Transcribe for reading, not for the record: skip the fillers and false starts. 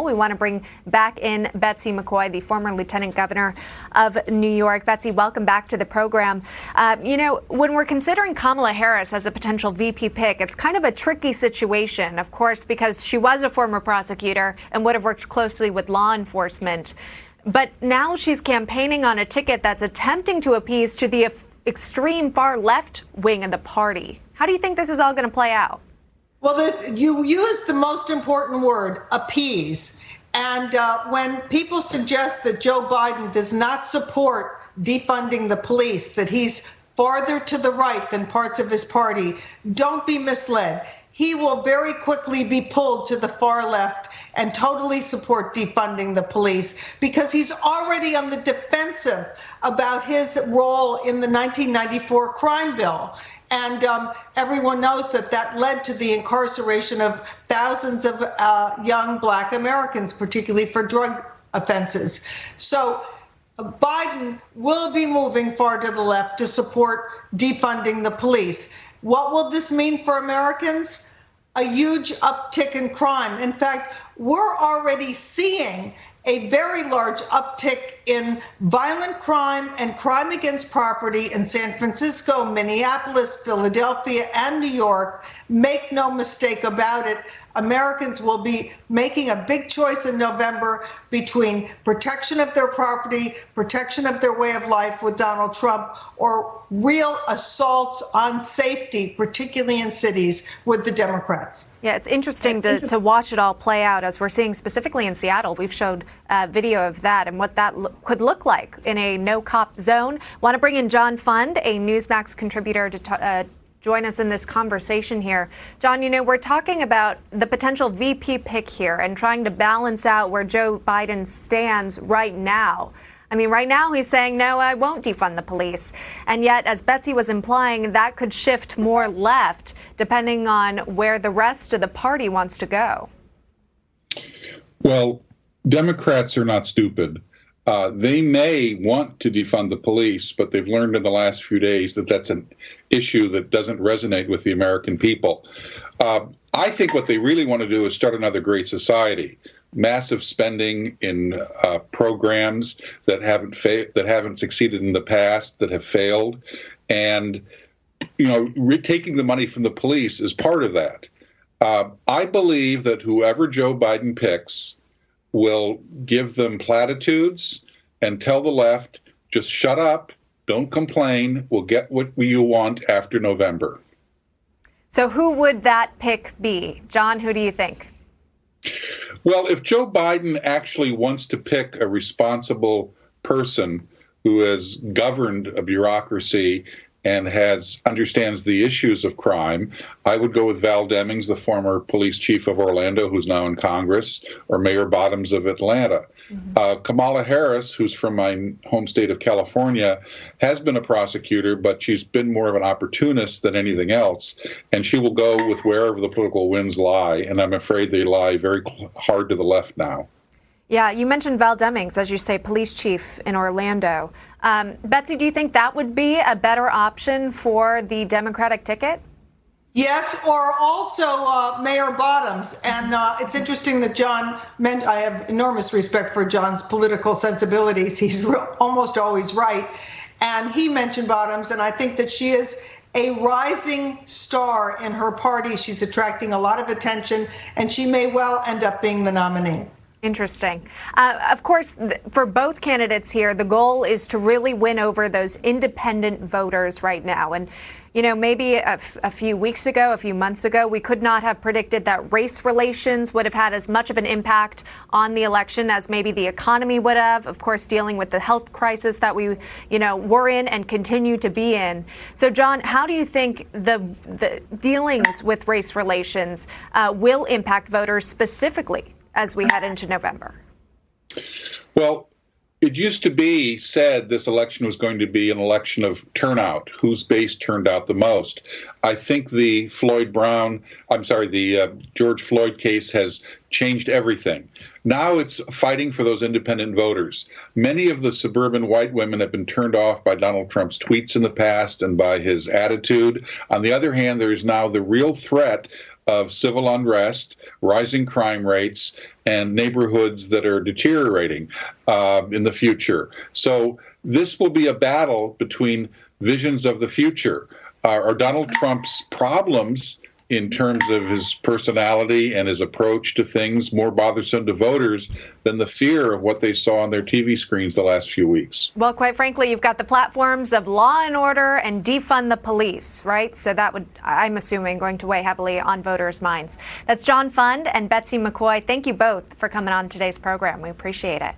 We want to bring back in Betsy McCaughey, the former lieutenant governor of New York. Betsy, welcome back to the program. When we're considering Kamala Harris as a potential VP pick, it's kind of a tricky situation, of course, because she was a former prosecutor and would have worked closely with law enforcement. But now she's campaigning on a ticket that's attempting to appease to the extreme far left wing of the party. How do you think this is all going to play out? Well, you used the most important word, appease. And when people suggest that Joe Biden does not support defunding the police, that he's farther to the right than parts of his party, don't be misled. He will very quickly be pulled to the far left and totally support defunding the police because he's already on the defensive about his role in the 1994 crime bill. And everyone knows that led to the incarceration of thousands of young Black Americans, particularly for drug offenses. So Biden will be moving far to the left to support defunding the police. What will this mean for Americans? A huge uptick in crime. In fact, we're already seeing a very large uptick in violent crime and crime against property in San Francisco, Minneapolis, Philadelphia, and New York. Make no mistake about it. Americans will be making a big choice in November between protection of their property, protection of their way of life with Donald Trump, or real assaults on safety, particularly in cities, with the Democrats. Yeah, it's interesting to watch it all play out, as we're seeing specifically in Seattle. We've showed video of that and what that could look like in a no-cop zone. Want to bring in John Fund, a Newsmax contributor, to join us in this conversation here. John, we're talking about the potential VP pick here and trying to balance out where Joe Biden stands right now. I mean, right now he's saying, no, I won't defund the police. And yet, as Betsy was implying, that could shift more left depending on where the rest of the party wants to go. Well, Democrats are not stupid. They may want to defund the police, but they've learned in the last few days that that's an issue that doesn't resonate with the American people. I think what they really want to do is start another great society. Massive spending in programs that haven't succeeded in the past, that have failed, and taking the money from the police is part of that. I believe that whoever Joe Biden picks will give them platitudes and tell the left, just shut up, don't complain, we'll get what you want after November. So who would that pick be? John, who do you think? Well, if Joe Biden actually wants to pick a responsible person who has governed a bureaucracy and understands the issues of crime, I would go with Val Demings, the former police chief of Orlando, who's now in Congress, or Mayor Bottoms of Atlanta. Mm-hmm. Kamala Harris, who's from my home state of California, has been a prosecutor, but she's been more of an opportunist than anything else, and she will go with wherever the political winds lie, and I'm afraid they lie very hard to the left now. Yeah, you mentioned Val Demings, as you say, police chief in Orlando. Betsy, do you think that would be a better option for the Democratic ticket? Yes, or also Mayor Bottoms. And it's interesting that John meant, I have enormous respect for John's political sensibilities. He's almost always right. And he mentioned Bottoms, and I think that she is a rising star in her party. She's attracting a lot of attention, and she may well end up being the nominee. Interesting. Of course, for both candidates here, the goal is to really win over those independent voters right now. And, maybe a few weeks ago, a few months ago, we could not have predicted that race relations would have had as much of an impact on the election as maybe the economy would have. Of course, dealing with the health crisis that we, were in and continue to be in. So, John, how do you think the dealings with race relations will impact voters specifically as we head into November? Well, it used to be said this election was going to be an election of turnout, whose base turned out the most. I think the George Floyd case has changed everything. Now it's fighting for those independent voters. Many of the suburban white women have been turned off by Donald Trump's tweets in the past and by his attitude. On the other hand, there is now the real threat of civil unrest, rising crime rates, and neighborhoods that are deteriorating in the future. So this will be a battle between visions of the future. Are Donald Trump's problems in terms of his personality and his approach to things more bothersome to voters than the fear of what they saw on their TV screens the last few weeks? Well, quite frankly, you've got the platforms of law and order and defund the police, right? So that would, I'm assuming, going to weigh heavily on voters' minds. That's John Fund and Betsy McCaughey. Thank you both for coming on today's program. We appreciate it.